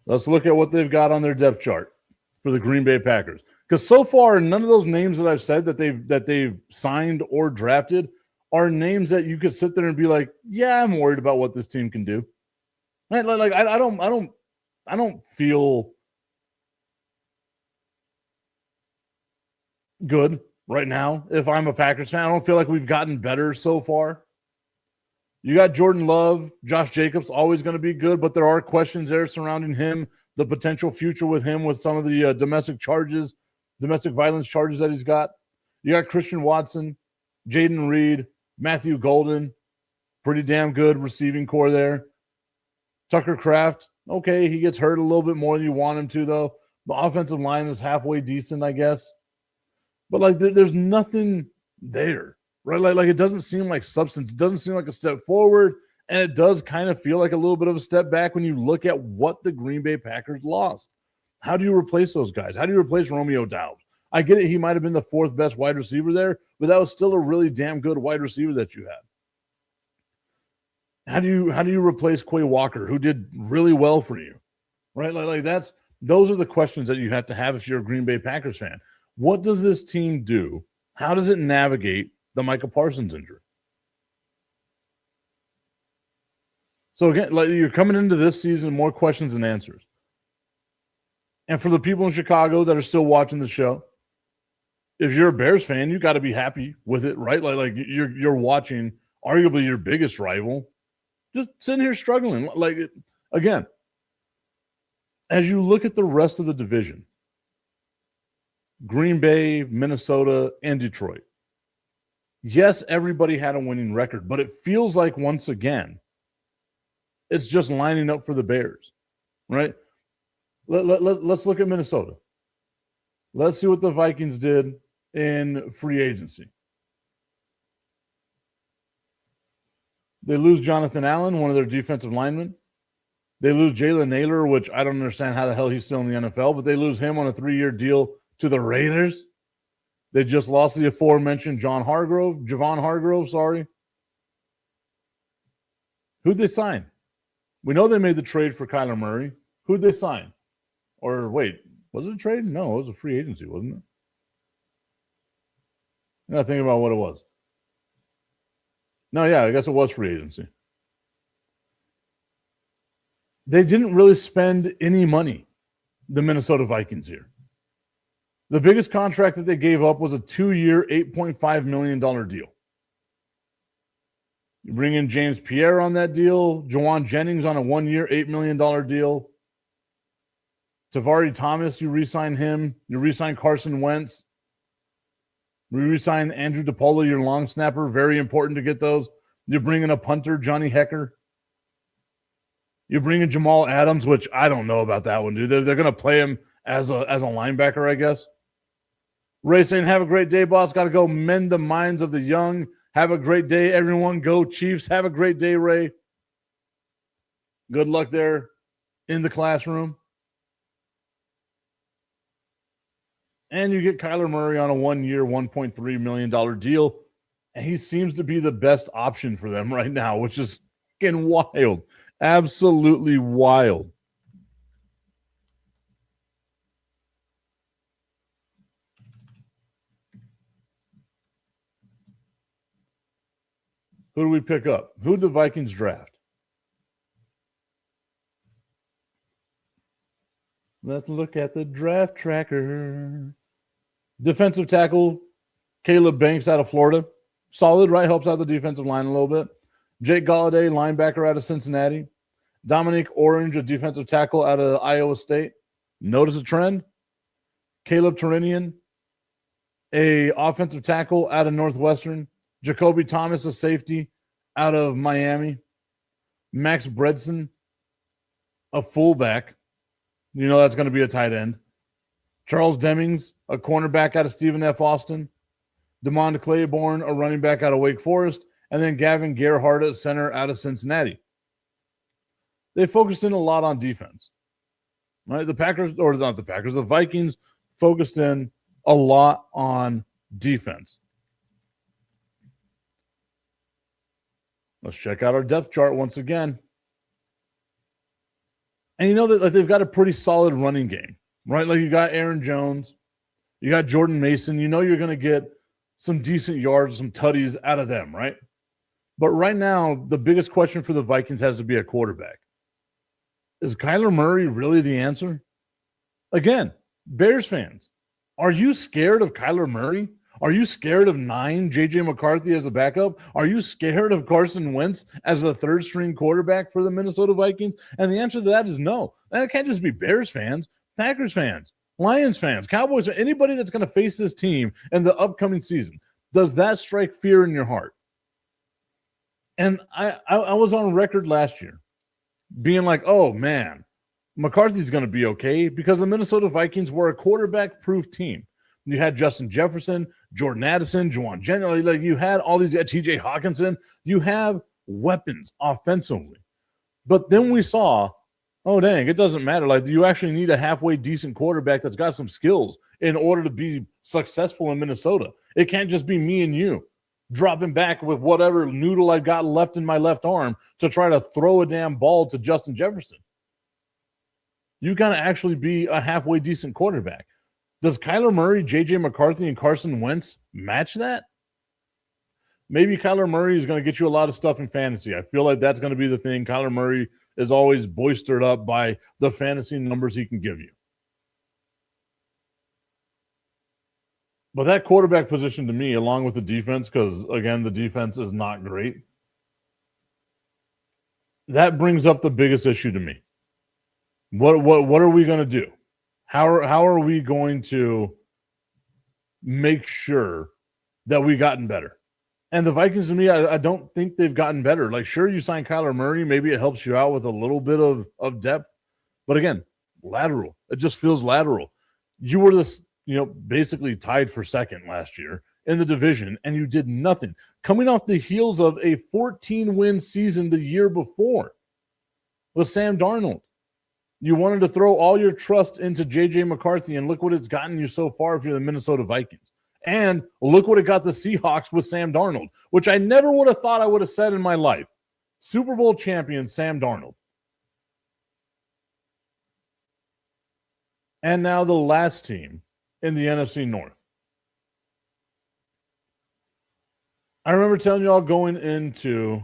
Let's look at what they've got on their depth chart for the Green Bay Packers. Because so far, none of those names that I've said that they've signed or drafted are names that you could sit there and be like, yeah, I'm worried about what this team can do. I don't feel good right now. If I'm a Packers fan, I don't feel like we've gotten better so far. You got Jordan Love, Josh Jacobs, always going to be good, but there are questions there surrounding him, the potential future with him with some of the domestic violence charges that he's got. You got Christian Watson, Jaden Reed, Matthew Golden, pretty damn good receiving core there. Tucker Kraft, okay, he gets hurt a little bit more than you want him to, though. The offensive line is halfway decent, I guess. But, like, there's nothing there. Right, like it doesn't seem like substance. It doesn't seem like a step forward, and it does kind of feel like a little bit of a step back when you look at what the Green Bay Packers lost. How do you replace those guys? How do you replace Romeo Doubs? I get it; he might have been the 4th best wide receiver there, but that was still a really damn good wide receiver that you had. How do you replace Quay Walker, who did really well for you? Right, those are the questions that you have to have if you're a Green Bay Packers fan. What does this team do? How does it navigate the Micah Parsons injury? So again, like, you're coming into this season more questions than answers. And for the people in Chicago that are still watching the show, if you're a Bears fan, you got to be happy with it, right? Like you're watching arguably your biggest rival just sitting here struggling. Again, as you look at the rest of the division, Green Bay, Minnesota, and Detroit. Yes, everybody had a winning record, but it feels like once again, it's just lining up for the Bears, right? Let's look at Minnesota. Let's see what the Vikings did in free agency. They lose Jonathan Allen, one of their defensive linemen. They lose Jalen Naylor, which I don't understand how the hell he's still in the NFL, but they lose him on a 3-year deal to the Raiders. They just lost the aforementioned Javon Hargrove, sorry. Who'd they sign? We know they made the trade for Kyler Murray. Who'd they sign? Or wait, was it a trade? No, it was a free agency, wasn't it? I gotta think about what it was. No, yeah, I guess it was free agency. They didn't really spend any money the Minnesota Vikings here. The biggest contract that they gave up was a 2-year, $8.5 million deal. You bring in James Pierre on that deal, Jawan Jennings on a 1-year, $8 million deal. Tavari Thomas, you re-sign him. You re-sign Carson Wentz. You re-sign Andrew DePaula, your long snapper. Very important to get those. You bring in a punter, Johnny Hecker. You bring in Jamal Adams, which I don't know about that one, dude. They're going to play him as a linebacker, I guess. Ray saying, have a great day, boss. Got to go mend the minds of the young. Have a great day, everyone. Go Chiefs. Have a great day, Ray. Good luck there in the classroom. And you get Kyler Murray on a 1-year, $1.3 million deal. And he seems to be the best option for them right now, which is fucking wild. Absolutely wild. Who do we pick up? Who did the Vikings draft? Let's look at the draft tracker. Defensive tackle, Caleb Banks out of Florida. Solid, right? Helps out the defensive line a little bit. Jake Galladay, linebacker out of Cincinnati. Dominic Orange, a defensive tackle out of Iowa State. Notice a trend. Caleb Turinian, a offensive tackle out of Northwestern. Jacoby Thomas, a safety out of Miami. Max Bredson, a fullback. You know that's going to be a tight end. Charles Demings, a cornerback out of Stephen F. Austin. DeMond Claiborne, a running back out of Wake Forest. And then Gavin Gerhardt, a center out of Cincinnati. They focused in a lot on defense. Right? The Vikings focused in a lot on defense. Let's check out our depth chart once again. And you know that they've got a pretty solid running game, right? Like you got Aaron Jones, you got Jordan Mason. You know you're going to get some decent yards, some tutties out of them, right? But right now, the biggest question for the Vikings has to be a quarterback. Is Kyler Murray really the answer? Again, Bears fans, are you scared of Kyler Murray? Are you scared of 9 J.J. McCarthy as a backup? Are you scared of Carson Wentz as the third-string quarterback for the Minnesota Vikings? And the answer to that is no. And it can't just be Bears fans, Packers fans, Lions fans, Cowboys, anybody that's going to face this team in the upcoming season. Does that strike fear in your heart? And I was on record last year being like, oh, man, McCarthy's going to be okay because the Minnesota Vikings were a quarterback-proof team. You had Justin Jefferson, Jordan Addison, Juwan Jennings. Like you had all these, TJ Hawkinson. You have weapons offensively. But then we saw, oh, dang, it doesn't matter. Like you actually need a halfway decent quarterback that's got some skills in order to be successful in Minnesota. It can't just be me and you dropping back with whatever noodle I've got left in my left arm to try to throw a damn ball to Justin Jefferson. You got to actually be a halfway decent quarterback. Does Kyler Murray, J.J. McCarthy, and Carson Wentz match that? Maybe Kyler Murray is going to get you a lot of stuff in fantasy. I feel like that's going to be the thing. Kyler Murray is always boistered up by the fantasy numbers he can give you. But that quarterback position to me, along with the defense, because, again, the defense is not great, that brings up the biggest issue to me. What are we going to do? How are we going to make sure that we've gotten better? And the Vikings, to me, I don't think they've gotten better. Like, sure, you sign Kyler Murray. Maybe it helps you out with a little bit of depth. But, again, lateral. It just feels lateral. You were basically tied for second last year in the division, and you did nothing. Coming off the heels of a 14-win season the year before with Sam Darnold. You wanted to throw all your trust into J.J. McCarthy, and look what it's gotten you so far if you're the Minnesota Vikings. And look what it got the Seahawks with Sam Darnold, which I never would have thought I would have said in my life. Super Bowl champion Sam Darnold. And now the last team in the NFC North. I remember telling y'all going into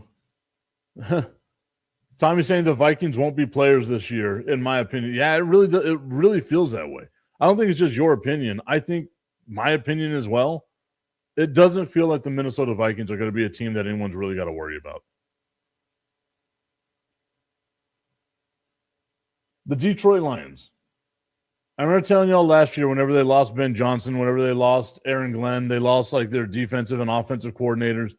Tommy's saying the Vikings won't be players this year, in my opinion. Yeah, it really does. It really feels that way. I don't think it's just your opinion. I think my opinion as well. It doesn't feel like the Minnesota Vikings are going to be a team that anyone's really got to worry about. The Detroit Lions. I remember telling y'all last year, whenever they lost Ben Johnson, whenever they lost Aaron Glenn, they lost like their defensive and offensive coordinators,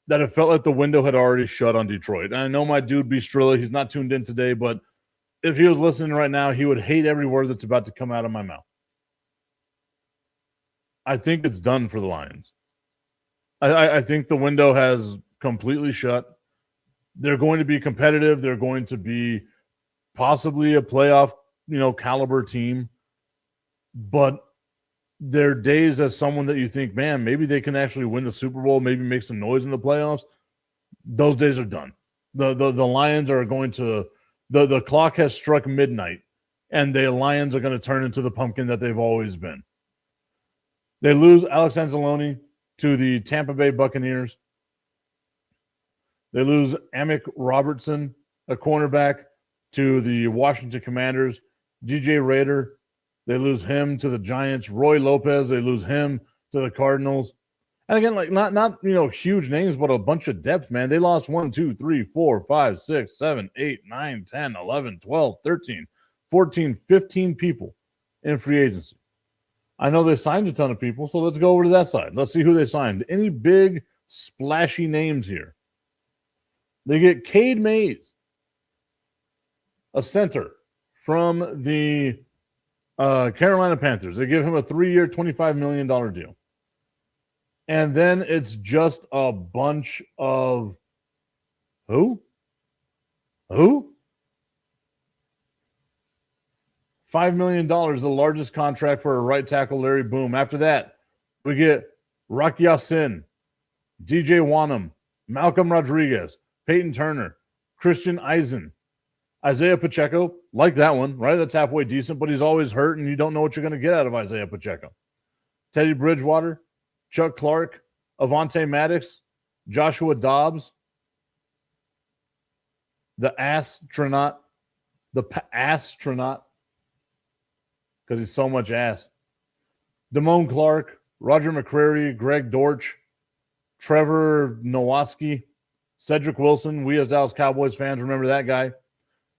that it felt like the window had already shut on Detroit. And I know my dude B. Strilla, he's not tuned in today, but if he was listening right now, he would hate every word that's about to come out of my mouth. I think it's done for the Lions. I think the window has completely shut. They're going to be competitive. They're going to be possibly a playoff, caliber team. But their days as someone that you think, man, maybe they can actually win the Super Bowl, maybe make some noise in the playoffs, those days are done. The Lions are going to the clock has struck midnight, and the Lions are going to turn into the pumpkin that they've always been. They lose Alex Anzalone to the Tampa Bay Buccaneers. They lose Amick Robertson, a cornerback, to the Washington Commanders. DJ Rader, they lose him to the Giants. Roy Lopez, they lose him to the Cardinals. And again, like not huge names, but a bunch of depth, man. They lost 1, 2, 3, 4, 5, 6, 7, 8, 9, 10, 11, 12, 13, 14, 15 people in free agency. I know they signed a ton of people, so let's go over to that side. Let's see who they signed. Any big, splashy names here? They get Cade Mays, a center from the Carolina Panthers. They give him a 3-year, $25 million deal. And then it's just a bunch of who? $5 million, the largest contract for a right tackle, Larry Boom. After that, we get Rocky Yassin, DJ Wanham, Malcolm Rodriguez, Peyton Turner, Christian Eisen, Isaiah Pacheco. Like that one, right? That's halfway decent, but he's always hurt, and you don't know what you're going to get out of Isaiah Pacheco. Teddy Bridgewater, Chuck Clark, Avonte Maddox, Joshua Dobbs, the astronaut, because he's so much ass. Damone Clark, Roger McCreary, Greg Dortch, Trevor Nowaski, Cedric Wilson. We as Dallas Cowboys fans remember that guy.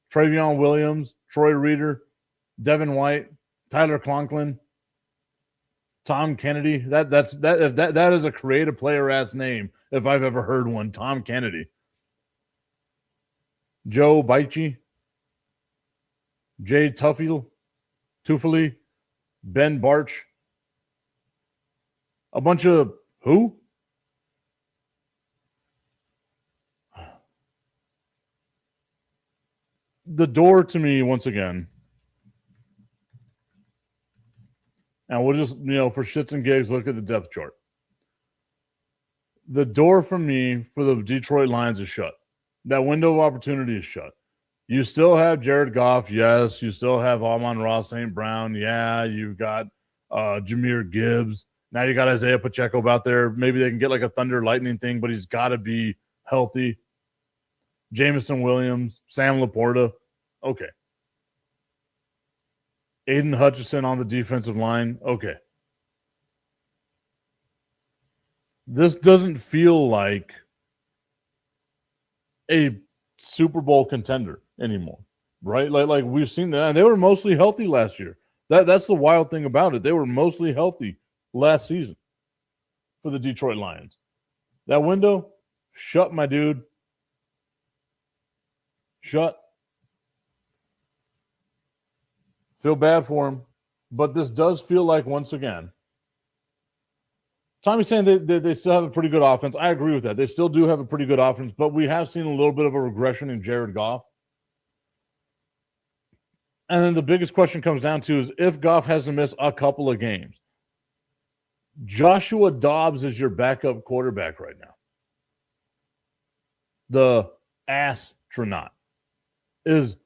Travion Williams, Troy Reeder, Devin White, Tyler Conklin, Tom Kennedy. That is a creative player ass name if I've ever heard one. Tom Kennedy. Joe Baichi, Jay Tufele, Ben Barch, a bunch of who? The door to me, once again, and we'll just, for shits and gigs, look at the depth chart. The door for me for the Detroit Lions is shut. That window of opportunity is shut. You still have Jared Goff, yes. You still have Amon-Ra St. Brown, yeah. You've got Jahmyr Gibbs. Now you got Isaiah Pacheco out there. Maybe they can get like a Thunder Lightning thing, but he's got to be healthy. Jamison Williams, Sam Laporta. Okay. Aiden Hutchinson on the defensive line. Okay. This doesn't feel like a Super Bowl contender anymore, right? Like we've seen that. And they were mostly healthy last year. That's the wild thing about it. They were mostly healthy last season for the Detroit Lions. That window, shut, my dude. Shut. Feel bad for him. But this does feel like, once again, Tommy's saying they still have a pretty good offense. I agree with that. They still do have a pretty good offense, but we have seen a little bit of a regression in Jared Goff. And then the biggest question comes down to is if Goff has to miss a couple of games. Joshua Dobbs is your backup quarterback right now. The astronaut is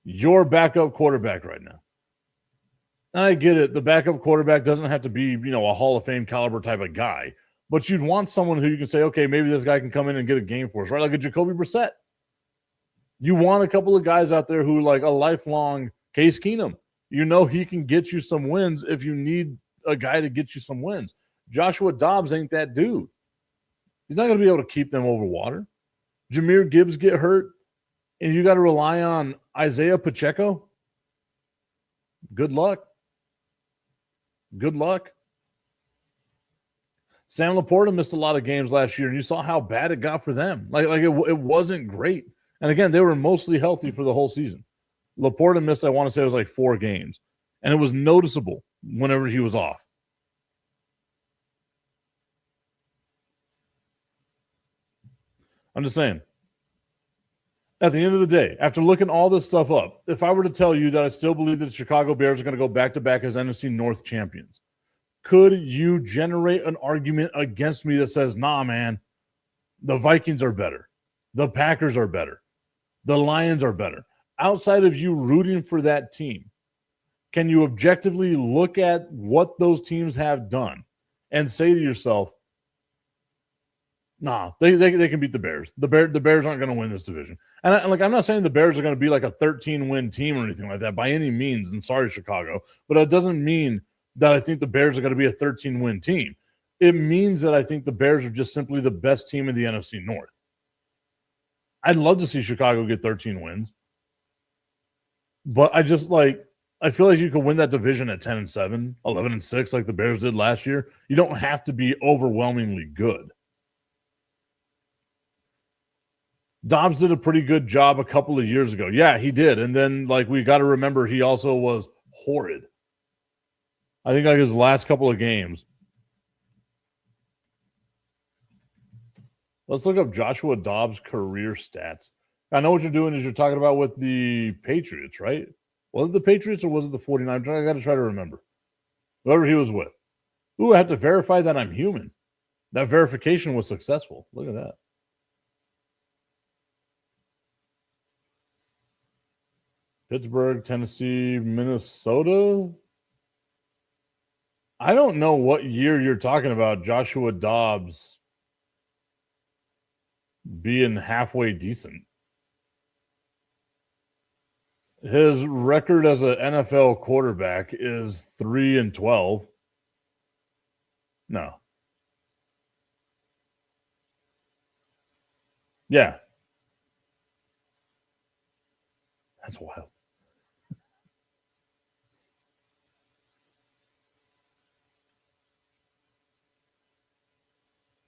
your backup quarterback right now. And I get it. The backup quarterback doesn't have to be, a Hall of Fame caliber type of guy. But you'd want someone who you can say, okay, maybe this guy can come in and get a game for us, right? Like a Jacoby Brissett. You want a couple of guys out there who like a lifelong Case Keenum. You know he can get you some wins if you need a guy to get you some wins. Joshua Dobbs ain't that dude. He's not going to be able to keep them over water. Jahmyr Gibbs get hurt, and you got to rely on Isaiah Pacheco. Good luck. Good luck. Sam Laporta missed a lot of games last year, and you saw how bad it got for them. Like it wasn't great. And again, they were mostly healthy for the whole season. Laporta missed, I want to say it was like 4 games. And it was noticeable whenever he was off. I'm just saying. At the end of the day, after looking all this stuff up, if I were to tell you that I still believe that the Chicago Bears are going to go back-to-back as NFC North champions, could you generate an argument against me that says, nah, man, the Vikings are better. The Packers are better. The Lions are better. Outside of you rooting for that team, can you objectively look at what those teams have done and say to yourself, nah, they can beat the Bears. The Bears aren't going to win this division. And I'm not saying the Bears are going to be like a 13-win team or anything like that by any means. And sorry, Chicago, but it doesn't mean that I think the Bears are going to be a 13-win team. It means that I think the Bears are just simply the best team in the NFC North. I'd love to see Chicago get 13 wins. But I feel like you could win that division at 10-7, 11-6, like the Bears did last year. You don't have to be overwhelmingly good. Dobbs did a pretty good job a couple of years ago. Yeah, he did. And then, we got to remember he also was horrid. I think his last couple of games. Let's look up Joshua Dobbs' career stats. I know what you're doing is you're talking about with the Patriots, right? Was it the Patriots or was it the 49ers? I got to try to remember. Whoever he was with. Ooh, I have to verify that I'm human. That verification was successful. Look at that. Pittsburgh, Tennessee, Minnesota. I don't know what year you're talking about Joshua Dobbs being halfway decent. His record as an NFL quarterback is 3-12. No. Yeah. That's wild.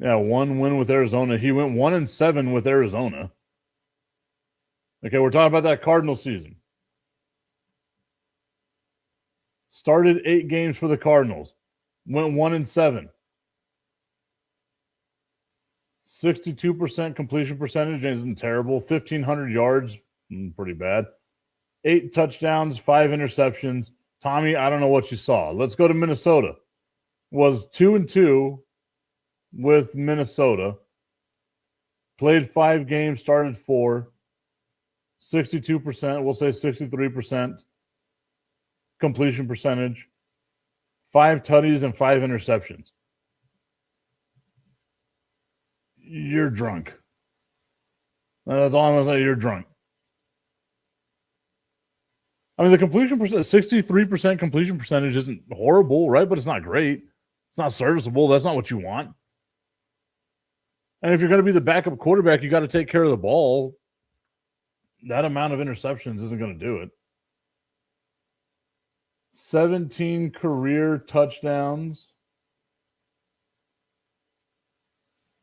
Yeah, 1 win with Arizona. He went 1-7 with Arizona. Okay, we're talking about that Cardinals season. Started 8 games for the Cardinals. Went 1-7. 62% completion percentage isn't terrible. 1,500 yards, pretty bad. 8 touchdowns, 5 interceptions. Tommy, I don't know what you saw. Let's go to Minnesota. Was 2-2 with Minnesota. Played 5 games, started 4. 62%, we'll say 63% completion percentage. 5 tutties and 5 interceptions. You're drunk. That's all I'm going to say. You're drunk. I mean, the completion percent, 63% completion percentage isn't horrible, right? But it's not great. It's not serviceable. That's not what you want. And if you're going to be the backup quarterback, you got to take care of the ball. That amount of interceptions isn't going to do it. 17 career touchdowns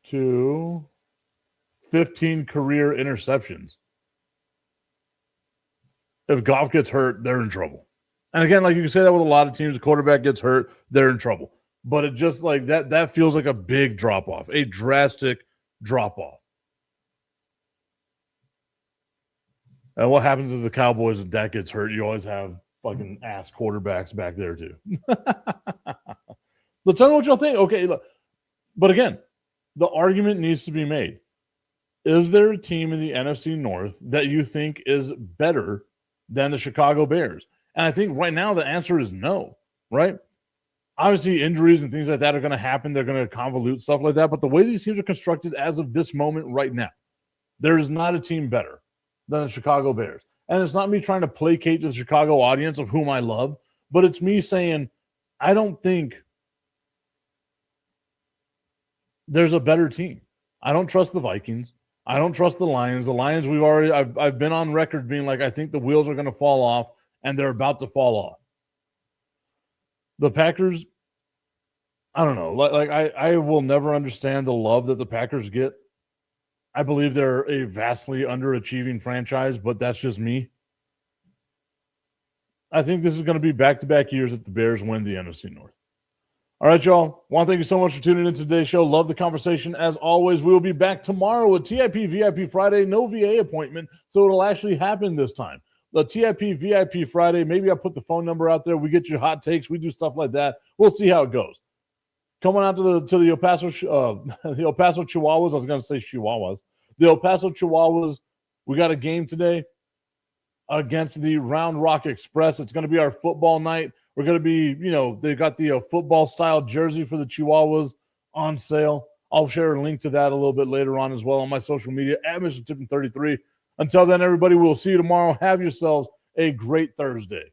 to 15 career interceptions. If Goff gets hurt, they're in trouble. And again, you can say that with a lot of teams, the quarterback gets hurt, they're in trouble. But it just that feels like a big drop-off, a drastic drop-off. And what happens if the Cowboys, if Dak gets hurt, you always have fucking ass quarterbacks back there too. Let's tell me what y'all think. Okay, look. But again, the argument needs to be made. Is there a team in the NFC North that you think is better than the Chicago Bears? And I think right now the answer is no, right? Obviously, injuries and things like that are going to happen. They're going to convolute stuff like that. But the way these teams are constructed as of this moment right now, there is not a team better. than the Chicago Bears. And it's not me trying to placate the Chicago audience of whom I love, but it's me saying I don't think there's a better team. I don't trust the Vikings. I don't trust the Lions. The Lions, I've been on record being like, I think the wheels are going to fall off, and they're about to fall off. The Packers, I don't know. I will never understand the love that the Packers get. I believe they're a vastly underachieving franchise, but that's just me. I think this is going to be back-to-back years that the Bears win the NFC North. All right, y'all. I want to thank you so much for tuning in to today's show. Love the conversation. As always, we will be back tomorrow with TIP VIP Friday. No VA appointment, so it'll actually happen this time. The TIP VIP Friday, maybe I'll put the phone number out there. We get your hot takes. We do stuff like that. We'll see how it goes. Coming out to the El Paso Chihuahuas. I was going to say Chihuahuas. The El Paso Chihuahuas, we got a game today against the Round Rock Express. It's going to be our football night. We're going to be, they got the football-style jersey for the Chihuahuas on sale. I'll share a link to that a little bit later on as well on my social media at Mr. Tipton 33. Until then, everybody, we'll see you tomorrow. Have yourselves a great Thursday.